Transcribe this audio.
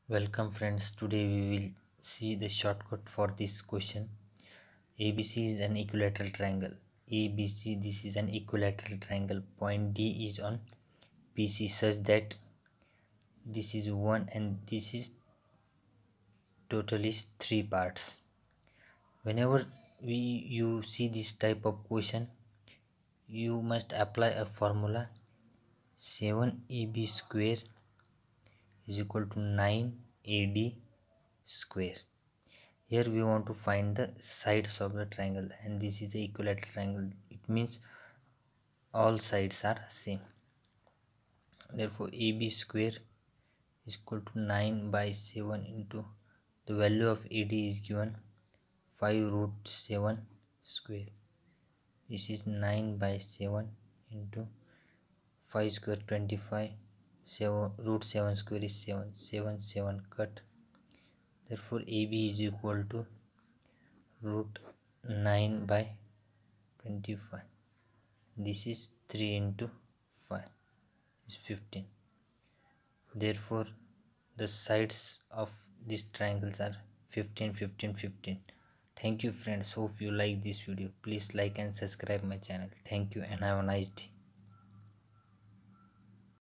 Welcome friends, today we will see the shortcut for this question. ABC is an equilateral triangle. ABC, this is an equilateral triangle. Point D is on PC such that this is 1 and this is total is 3 parts. Whenever you see this type of question, you must apply a formula. 7AB square is equal to 9AD square. Here we want to find the sides of the triangle, and this is the equilateral triangle. It means all sides are same. Therefore AB square is equal to 9 by 7 into the value of AD is given 5 root 7 square. This is 9 by 7 into 5 square 25. 7 root 7 square is 7. 7 7 cut. Therefore AB is equal to root 9 by 25. This is 3 into 5 is 15. Therefore the sides of these triangles are 15 15 15. Thank you friends, hope you like this video. Please like and subscribe my channel. Thank you and have a nice day.